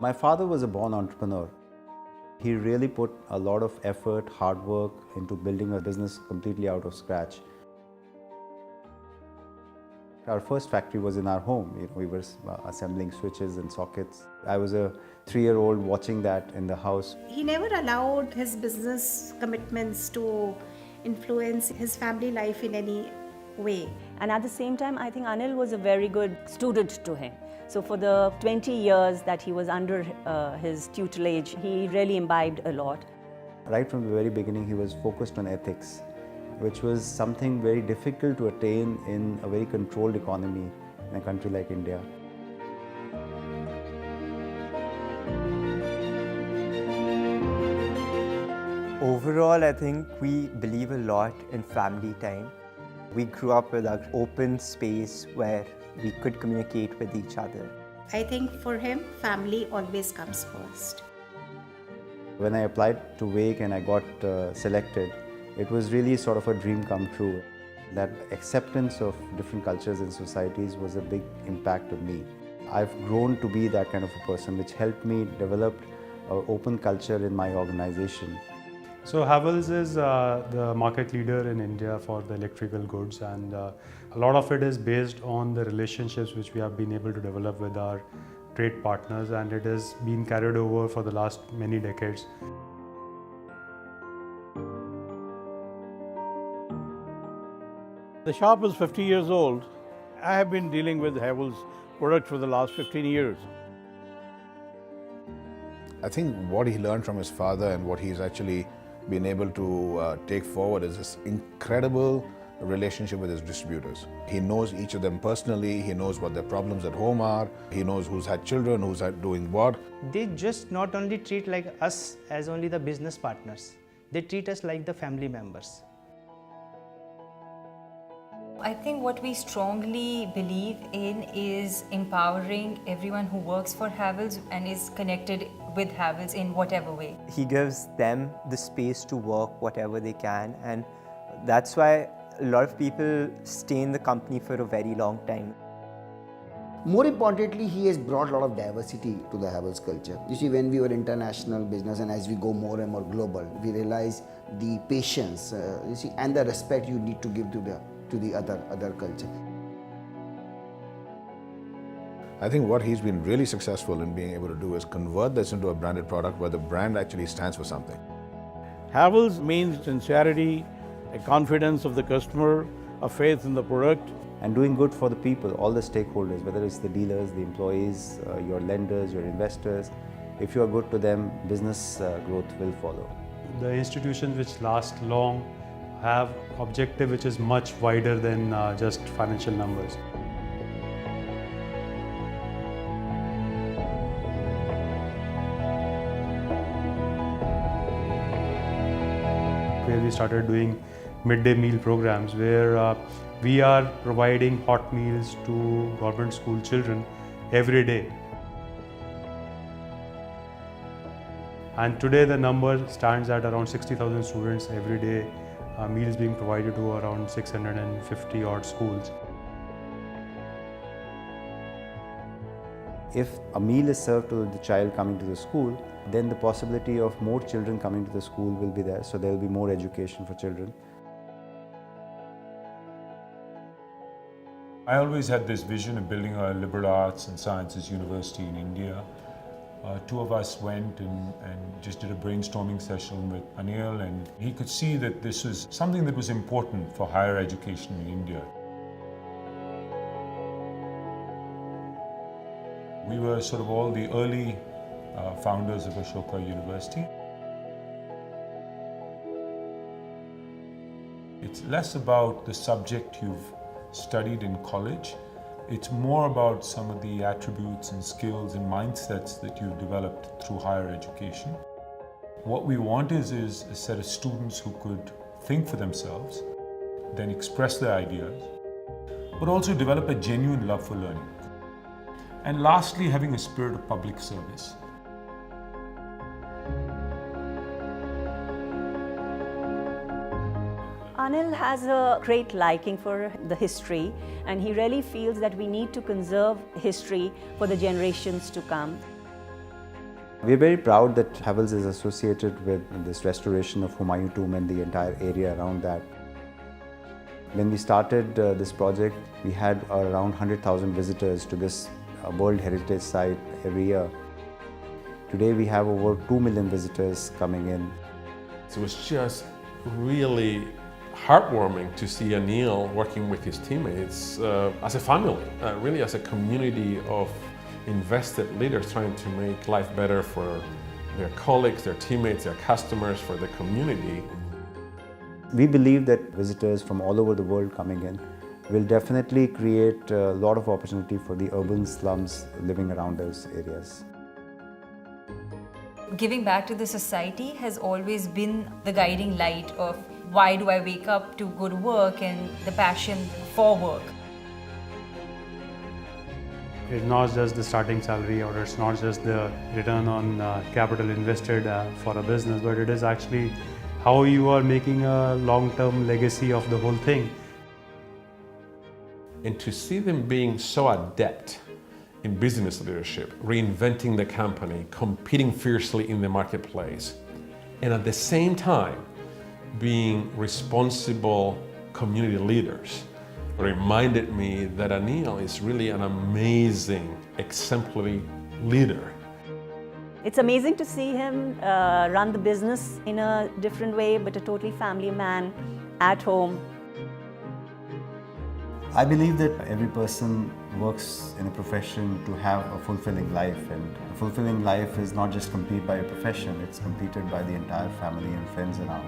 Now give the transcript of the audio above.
My father was a born entrepreneur. He really put a lot of effort, hard work into building a business completely out of scratch. Our first factory was in our home. We were assembling switches and sockets. I was a 3-year-old watching that in the house. He never allowed his business commitments to influence his family life in any way. And at the same time, I think Anil was a very good student to him. So for the 20 years that he was under his tutelage, he really imbibed a lot. Right from the very beginning, he was focused on ethics, which was something very difficult to attain in a very controlled economy in a country like India. Overall, I think we believe a lot in family time. We grew up with an open space where we could communicate with each other. I think for him, family always comes first. When I applied to Wake and I got selected, it was really sort of a dream come true. That acceptance of different cultures and societies was a big impact on me. I've grown to be that kind of a person, which helped me develop an open culture in my organization. So Havells is the market leader in India for the electrical goods, and a lot of it is based on the relationships which we have been able to develop with our trade partners, and it has been carried over for the last many decades. The shop is 50 years old. I have been dealing with Havells products for the last 15 years. I think what he learned from his father and what he's actually been able to take forward is this incredible relationship with his distributors. He knows each of them personally, he knows what their problems at home are, he knows who's had children, who's doing what. They just not only treat like us as only the business partners, they treat us like the family members. I think what we strongly believe in is empowering everyone who works for Havells and is connected with Havells in whatever way. He gives them the space to work whatever they can, and that's why a lot of people stay in the company for a very long time. More importantly, he has brought a lot of diversity to the Havells culture. You see, when we were international business and as we go more and more global, we realize the patience, and the respect you need to give to the other culture. I think what he's been really successful in being able to do is convert this into a branded product where the brand actually stands for something. Havells means sincerity, a confidence of the customer, a faith in the product. And doing good for the people, all the stakeholders, whether it's the dealers, the employees, your lenders, your investors. If you are good to them, business growth will follow. The institutions which last long have objective which is much wider than just financial numbers. Where we started doing midday meal programs where we are providing hot meals to government school children every day. And today the number stands at around 60,000 students every day. Meals being provided to around 650 odd schools. If a meal is served to the child coming to the school, then the possibility of more children coming to the school will be there, so there will be more education for children. I always had this vision of building a liberal arts and sciences university in India. Two of us went and just did a brainstorming session with Anil, and he could see that this was something that was important for higher education in India. We were sort of all the early founders of Ashoka University. It's less about the subject you've studied in college. It's more about some of the attributes and skills and mindsets that you've developed through higher education. What we want is a set of students who could think for themselves, then express their ideas, but also develop a genuine love for learning. And lastly, having a spirit of public service. Anil has a great liking for the history, and he really feels that we need to conserve history for the generations to come. We're very proud that Havells is associated with this restoration of Humayun Tomb and the entire area around that. When we started this project, we had around 100,000 visitors to this World Heritage Site every year. Today we have over 2 million visitors coming in. It was just really heartwarming to see Anil working with his teammates as a family, really as a community of invested leaders trying to make life better for their colleagues, their teammates, their customers, for the community. We believe that visitors from all over the world coming in will definitely create a lot of opportunity for the urban slums living around those areas. Giving back to the society has always been the guiding light of why do I wake up to go to work and the passion for work. It's not just the starting salary, or it's not just the return on capital invested for a business, but it is actually how you are making a long-term legacy of the whole thing. And to see them being so adept in business leadership, reinventing the company, competing fiercely in the marketplace, and at the same time being responsible community leaders, reminded me that Anil is really an amazing, exemplary leader. It's amazing to see him run the business in a different way, but a totally family man at home. I believe that every person works in a profession to have a fulfilling life, and a fulfilling life is not just complete by a profession, it's completed by the entire family and friends around.